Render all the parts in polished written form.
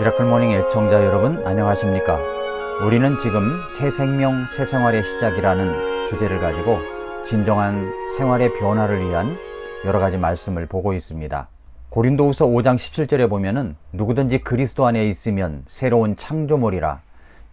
미라클 모닝 애청자 여러분 안녕하십니까? 우리는 지금 새 생명 새 생활의 시작이라는 주제를 가지고 진정한 생활의 변화를 위한 여러 가지 말씀을 보고 있습니다. 고린도후서 5장 17절에 보면은 누구든지 그리스도 안에 있으면 새로운 창조물이라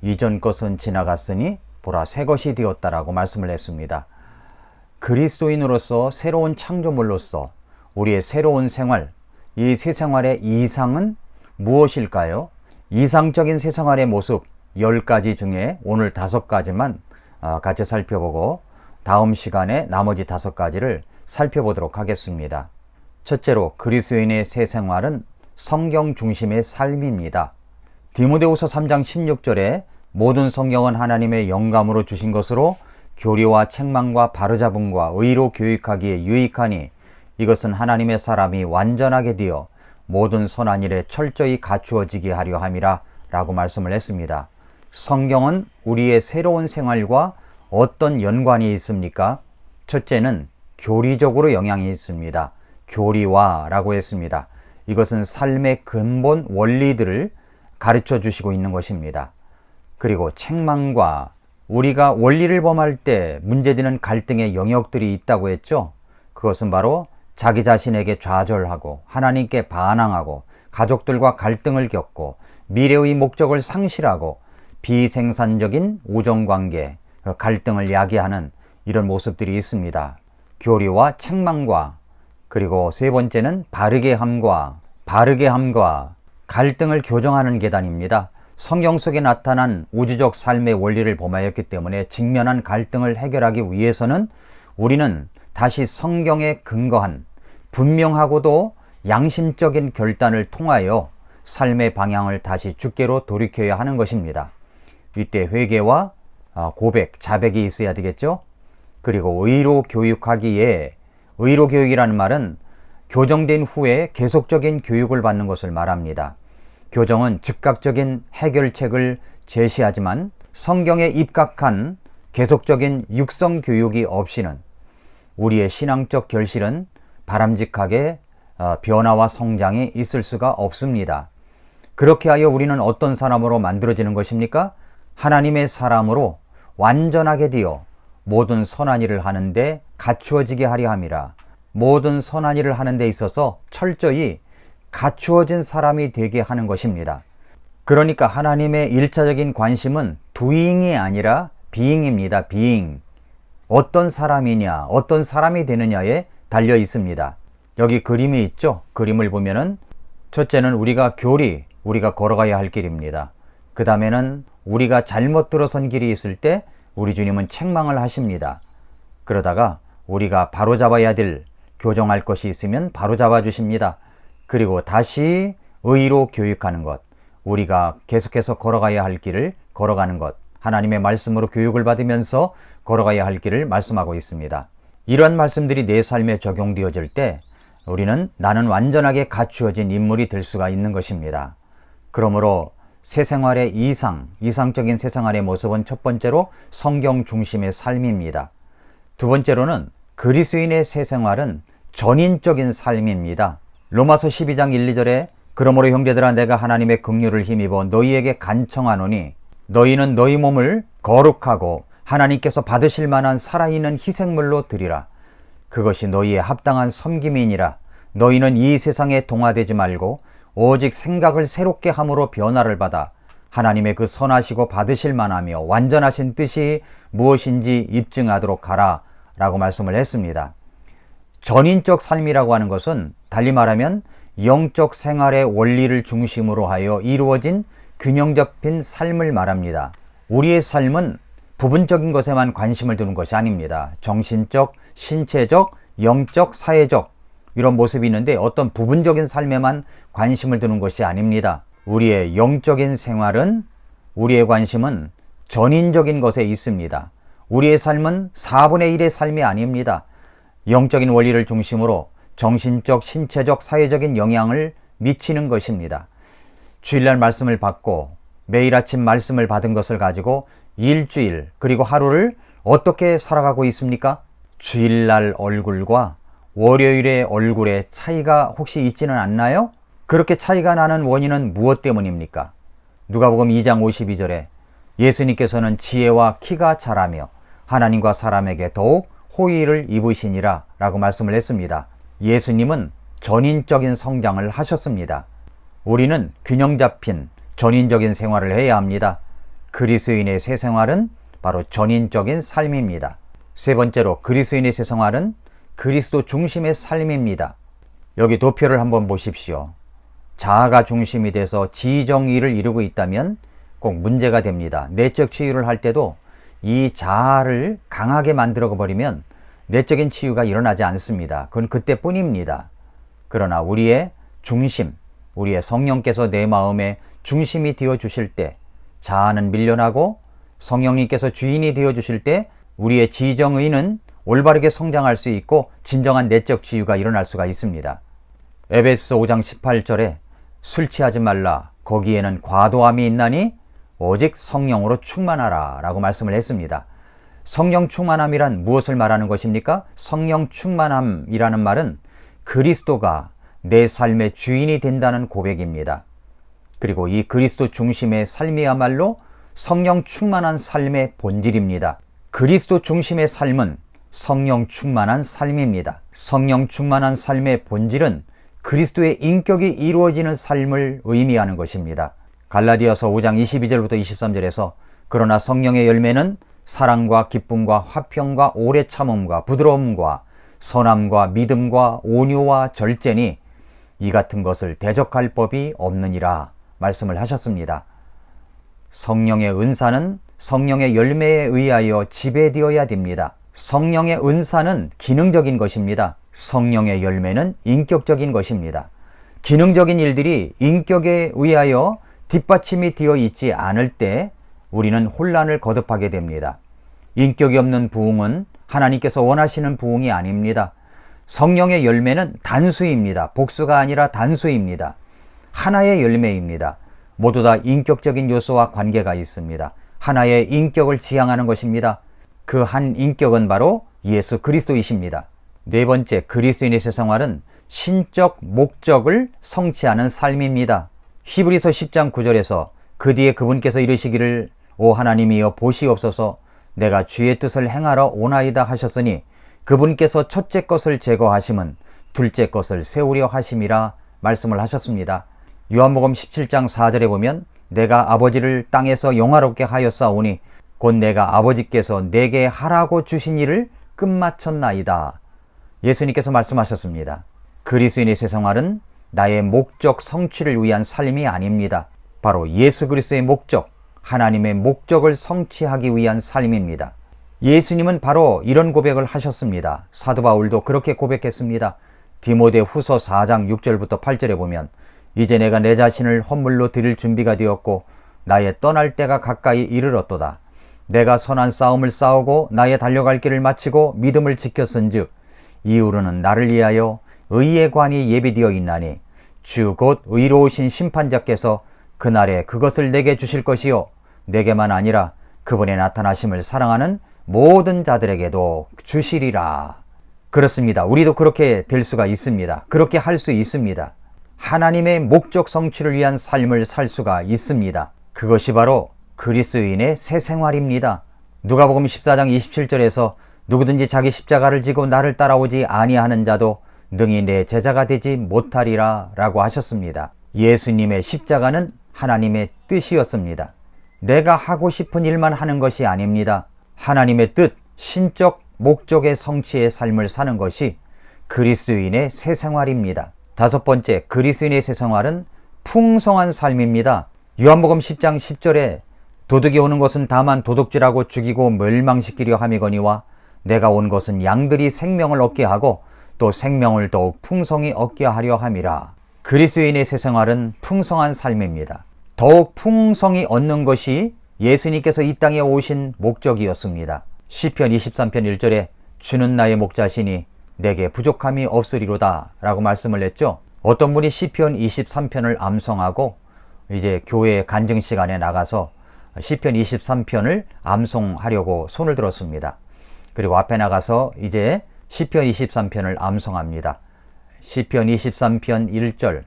이전 것은 지나갔으니 보라 새 것이 되었다라고 말씀을 했습니다. 그리스도인으로서 새로운 창조물로서 우리의 새로운 생활, 이 새 생활의 이상은 무엇일까요? 이상적인 새 생활의 모습 10가지 중에 오늘 5가지만 같이 살펴보고 다음 시간에 나머지 5가지를 살펴보도록 하겠습니다. 첫째로 그리스도인의 새 생활은 성경 중심의 삶입니다. 디모데후서 3장 16절에 모든 성경은 하나님의 영감으로 주신 것으로 교리와 책망과 바로잡음과 의로 교육하기에 유익하니 이것은 하나님의 사람이 완전하게 되어 모든 선한 일에 철저히 갖추어지게 하려 함이라 라고 말씀을 했습니다. 성경은 우리의 새로운 생활과 어떤 연관이 있습니까? 첫째는 교리적으로 영향이 있습니다. 교리와 라고 했습니다. 이것은 삶의 근본 원리들을 가르쳐 주시고 있는 것입니다. 그리고 책망과 우리가 원리를 범할 때 문제되는 갈등의 영역들이 있다고 했죠. 그것은 바로 자기 자신에게 좌절하고 하나님께 반항하고 가족들과 갈등을 겪고 미래의 목적을 상실하고 비생산적인 우정관계, 갈등을 야기하는 이런 모습들이 있습니다. 교리와 책망과 그리고 세 번째는 바르게 함과 갈등을 교정하는 계단입니다. 성경 속에 나타난 우주적 삶의 원리를 범하였기 때문에 직면한 갈등을 해결하기 위해서는 우리는 다시 성경에 근거한 분명하고도 양심적인 결단을 통하여 삶의 방향을 다시 주께로 돌이켜야 하는 것입니다. 이때 회개와 고백, 자백이 있어야 되겠죠. 그리고 의로 교육하기에, 의로 교육이라는 말은 교정된 후에 계속적인 교육을 받는 것을 말합니다. 교정은 즉각적인 해결책을 제시하지만 성경에 입각한 계속적인 육성 교육이 없이는 우리의 신앙적 결실은 바람직하게 변화와 성장이 있을 수가 없습니다. 그렇게 하여 우리는 어떤 사람으로 만들어지는 것입니까? 하나님의 사람으로 완전하게 되어 모든 선한 일을 하는데 갖추어지게 하려 함이라. 모든 선한 일을 하는 데 있어서 철저히 갖추어진 사람이 되게 하는 것입니다. 그러니까 하나님의 1차적인 관심은 doing이 아니라 being입니다. being. 어떤 사람이냐, 어떤 사람이 되느냐에 달려 있습니다. 여기 그림이 있죠? 그림을 보면은 첫째는 우리가 우리가 걸어가야 할 길입니다. 그 다음에는 우리가 잘못 들어선 길이 있을 때 우리 주님은 책망을 하십니다. 그러다가 우리가 바로잡아야 될 교정할 것이 있으면 바로잡아 주십니다. 그리고 다시 의로 교육하는 것, 우리가 계속해서 걸어가야 할 길을 걸어가는 것, 하나님의 말씀으로 교육을 받으면서 걸어가야 할 길을 말씀하고 있습니다. 이러한 말씀들이 내 삶에 적용되어질 때 우리는 나는 완전하게 갖추어진 인물이 될 수가 있는 것입니다. 그러므로 새 생활의 이상적인 새 생활의 모습은 첫 번째로 성경 중심의 삶입니다. 두 번째로는 그리스도인의 새 생활은 전인적인 삶입니다. 로마서 12장 1, 2절에 그러므로 형제들아 내가 하나님의 긍휼을 힘입어 너희에게 간청하노니 너희는 너희 몸을 거룩하고 하나님께서 받으실 만한 살아있는 희생물로 드리라. 그것이 너희의 합당한 섬김이니라. 너희는 이 세상에 동화되지 말고 오직 생각을 새롭게 함으로 변화를 받아 하나님의 그 선하시고 받으실 만하며 완전하신 뜻이 무엇인지 입증하도록 하라 라고 말씀을 했습니다. 전인적 삶이라고 하는 것은 달리 말하면 영적 생활의 원리를 중심으로 하여 이루어진 균형 잡힌 삶을 말합니다. 우리의 삶은 부분적인 것에만 관심을 두는 것이 아닙니다. 정신적, 신체적, 영적, 사회적 이런 모습이 있는데 어떤 부분적인 삶에만 관심을 두는 것이 아닙니다. 우리의 영적인 생활은 우리의 관심은 전인적인 것에 있습니다. 우리의 삶은 4분의 1의 삶이 아닙니다. 영적인 원리를 중심으로 정신적, 신체적, 사회적인 영향을 미치는 것입니다. 주일날 말씀을 받고 매일 아침 말씀을 받은 것을 가지고 일주일 그리고 하루를 어떻게 살아가고 있습니까? 주일날 얼굴과 월요일의 얼굴에 차이가 혹시 있지는 않나요? 그렇게 차이가 나는 원인은 무엇 때문입니까? 누가복음 2장 52절에 예수님께서는 지혜와 키가 자라며 하나님과 사람에게 더욱 호의를 입으시니라 라고 말씀을 했습니다. 예수님은 전인적인 성장을 하셨습니다. 우리는 균형 잡힌 전인적인 생활을 해야 합니다. 그리스도인의 새 생활은 바로 전인적인 삶입니다. 세 번째로 그리스도인의 새 생활은 그리스도 중심의 삶입니다. 여기 도표를 한번 보십시오. 자아가 중심이 돼서 지정의를 이루고 있다면 꼭 문제가 됩니다. 내적 치유를 할 때도 이 자아를 강하게 만들어 버리면 내적인 치유가 일어나지 않습니다. 그건 그때뿐입니다. 그러나 우리의 중심, 우리의 성령께서 내 마음의 중심이 되어 주실 때 자아는 밀려나고 성령님께서 주인이 되어 주실 때 우리의 지정의는 올바르게 성장할 수 있고 진정한 내적 치유가 일어날 수가 있습니다. 에베소서 5장 18절에 술 취하지 말라 거기에는 과도함이 있나니 오직 성령으로 충만하라 라고 말씀을 했습니다. 성령 충만함이란 무엇을 말하는 것입니까? 성령 충만함이라는 말은 그리스도가 내 삶의 주인이 된다는 고백입니다. 그리고 이 그리스도 중심의 삶이야말로 성령 충만한 삶의 본질입니다. 그리스도 중심의 삶은 성령 충만한 삶입니다. 성령 충만한 삶의 본질은 그리스도의 인격이 이루어지는 삶을 의미하는 것입니다. 갈라디아서 5장 22절부터 23절에서 그러나 성령의 열매는 사랑과 기쁨과 화평과 오래 참음과 부드러움과 선함과 믿음과 온유와 절제니 이 같은 것을 대적할 법이 없느니라 말씀을 하셨습니다. 성령의 은사는 성령의 열매에 의하여 지배되어야 됩니다. 성령의 은사는 기능적인 것입니다. 성령의 열매는 인격적인 것입니다. 기능적인 일들이 인격에 의하여 뒷받침이 되어 있지 않을 때 우리는 혼란을 거듭하게 됩니다. 인격이 없는 부흥은 하나님께서 원하시는 부흥이 아닙니다. 성령의 열매는 단수입니다. 복수가 아니라 단수입니다. 하나의 열매입니다. 모두 다 인격적인 요소와 관계가 있습니다. 하나의 인격을 지향하는 것입니다. 그 한 인격은 바로 예수 그리스도이십니다. 네 번째, 그리스도인의 새 생활은 신적 목적을 성취하는 삶입니다. 히브리서 10장 9절에서 그 뒤에 그분께서 이르시기를 오 하나님이여 보시옵소서 내가 주의 뜻을 행하러 오나이다 하셨으니 그분께서 첫째 것을 제거하심은 둘째 것을 세우려 하심이라 말씀을 하셨습니다. 요한복음 17장 4절에 보면 내가 아버지를 땅에서 영화롭게 하였사오니 곧 내가 아버지께서 내게 하라고 주신 일을 끝마쳤나이다. 예수님께서 말씀하셨습니다. 그리스도인의 새 생활은 나의 목적 성취를 위한 삶이 아닙니다. 바로 예수 그리스도의 목적, 하나님의 목적을 성취하기 위한 삶입니다. 예수님은 바로 이런 고백을 하셨습니다. 사도 바울도 그렇게 고백했습니다. 디모데 후서 4장 6절부터 8절에 보면 이제 내가 내 자신을 헌물로 드릴 준비가 되었고 나의 떠날 때가 가까이 이르렀도다. 내가 선한 싸움을 싸우고 나의 달려갈 길을 마치고 믿음을 지켰은즉 이후로는 나를 위하여 의의 관이 예비되어 있나니 주 곧 의로우신 심판자께서 그날에 그것을 내게 주실 것이요 내게만 아니라 그분의 나타나심을 사랑하는 모든 자들에게도 주시리라. 그렇습니다. 우리도 그렇게 될 수가 있습니다. 그렇게 할 수 있습니다. 하나님의 목적 성취를 위한 삶을 살 수가 있습니다. 그것이 바로 그리스도인의 새 생활입니다. 누가복음 14장 27절에서 누구든지 자기 십자가를 지고 나를 따라오지 아니하는 자도 능히 내 제자가 되지 못하리라 라고 하셨습니다. 예수님의 십자가는 하나님의 뜻이었습니다. 내가 하고 싶은 일만 하는 것이 아닙니다. 하나님의 뜻, 신적 목적의 성취의 삶을 사는 것이 그리스도인의 새 생활입니다. 다섯 번째, 그리스도인의 새 생활은 풍성한 삶입니다. 요한복음 10장 10절에 도둑이 오는 것은 다만 도둑질하고 죽이고 멸망시키려 함이거니와 내가 온 것은 양들이 생명을 얻게 하고 또 생명을 더욱 풍성히 얻게 하려 함이라. 그리스도인의 새 생활은 풍성한 삶입니다. 더욱 풍성히 얻는 것이 예수님께서 이 땅에 오신 목적이었습니다. 시편 23편 1절에 주는 나의 목자시니 내게 부족함이 없으리로다 라고 말씀을 했죠. 어떤 분이 시편 23편을 암송하고 이제 교회 간증 시간에 나가서 시편 23편을 암송하려고 손을 들었습니다. 그리고 앞에 나가서 이제 시편 23편을 암송합니다. 시편 23편 1절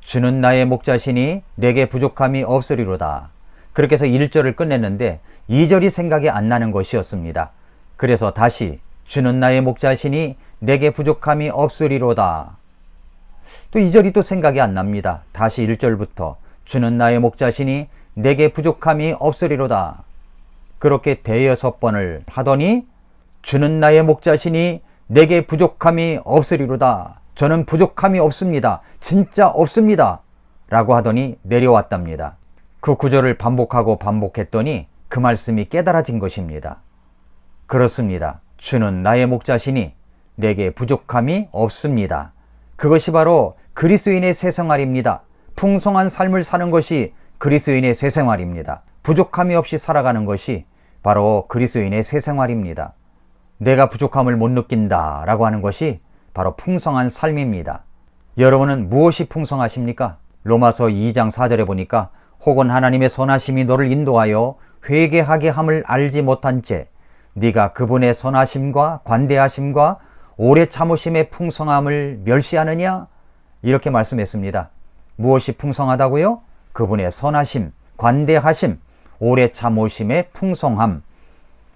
주는 나의 목자시니 내게 부족함이 없으리로다. 그렇게 해서 1절을 끝냈는데 2절이 생각이 안 나는 것이었습니다. 그래서 다시 주는 나의 목자시니 내게 부족함이 없으리로다. 또 2절이 또 생각이 안 납니다. 다시 1절부터 주는 나의 목자시니 내게 부족함이 없으리로다. 그렇게 대여섯 번을 하더니 주는 나의 목자시니 내게 부족함이 없으리로다. 저는 부족함이 없습니다. 진짜 없습니다. 라고 하더니 내려왔답니다. 그 구절을 반복하고 반복했더니 그 말씀이 깨달아진 것입니다. 그렇습니다. 주는 나의 목자시니 내게 부족함이 없습니다. 그것이 바로 그리스도인의 새 생활입니다. 풍성한 삶을 사는 것이 그리스도인의 새 생활입니다. 부족함이 없이 살아가는 것이 바로 그리스도인의 새 생활입니다. 내가 부족함을 못 느낀다 라고 하는 것이 바로 풍성한 삶입니다. 여러분은 무엇이 풍성하십니까? 로마서 2장 4절에 보니까 혹은 하나님의 선하심이 너를 인도하여 회개하게 함을 알지 못한 채 네가 그분의 선하심과 관대하심과 오래 참으심의 풍성함을 멸시하느냐? 이렇게 말씀했습니다. 무엇이 풍성하다고요? 그분의 선하심, 관대하심, 오래 참으심의 풍성함.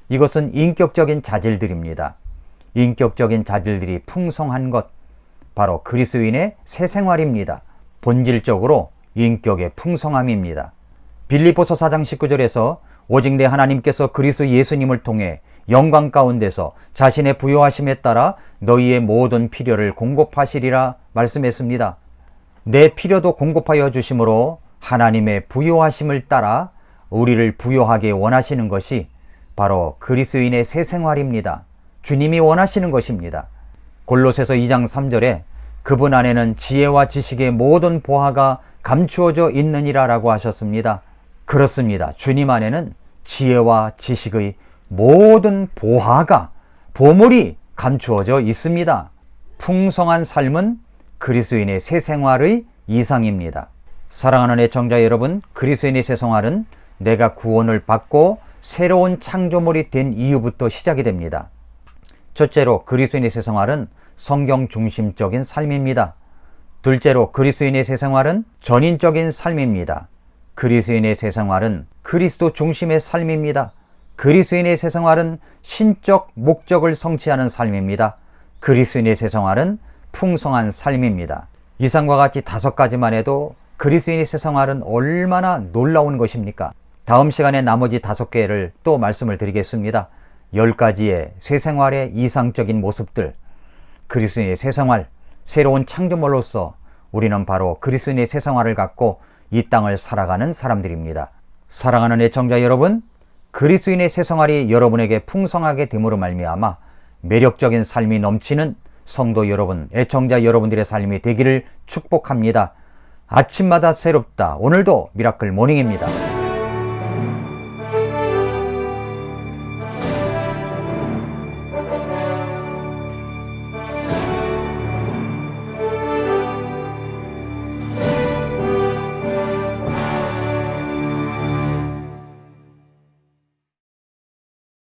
이것은 인격적인 자질들입니다. 인격적인 자질들이 풍성한 것, 바로 그리스도인의 새 생활입니다. 본질적으로 인격의 풍성함입니다. 빌립보서 4장 19절에서 오직 내 하나님께서 그리스도 예수님을 통해 영광 가운데서 자신의 부요하심에 따라 너희의 모든 필요를 공급하시리라 말씀했습니다. 내 필요도 공급하여 주심으로 하나님의 부요하심을 따라 우리를 부요하게 원하시는 것이 바로 그리스도인의 새 생활입니다. 주님이 원하시는 것입니다. 골로새서 2장 3절에 그분 안에는 지혜와 지식의 모든 보화가 감추어져 있느니라 라고 하셨습니다. 그렇습니다. 주님 안에는 지혜와 지식의 모든 보화가, 보물이 감추어져 있습니다. 풍성한 삶은 그리스도인의 새 생활의 이상입니다. 사랑하는 애청자 여러분, 그리스도인의 새 생활은 내가 구원을 받고 새로운 창조물이 된 이유부터 시작이 됩니다. 첫째로 그리스도인의 새 생활은 성경 중심적인 삶입니다. 둘째로 그리스도인의 새 생활은 전인적인 삶입니다. 그리스도인의 새 생활은 그리스도 중심의 삶입니다. 그리스도인의 새 생활은 신적 목적을 성취하는 삶입니다. 그리스도인의 새 생활은 풍성한 삶입니다. 이상과 같이 5가지만 해도 그리스도인의 새 생활은 얼마나 놀라운 것입니까? 다음 시간에 나머지 5개를 또 말씀을 드리겠습니다. 10가지의 새 생활의 이상적인 모습들, 그리스도인의 새 생활, 새로운 창조물로서 우리는 바로 그리스도인의 새 생활을 갖고 이 땅을 살아가는 사람들입니다. 사랑하는 애청자 여러분, 그리스도인의 새 생활이 여러분에게 풍성하게 됨으로 말미암아 매력적인 삶이 넘치는 성도 여러분, 애청자 여러분들의 삶이 되기를 축복합니다. 아침마다 새롭다. 오늘도 미라클 모닝입니다.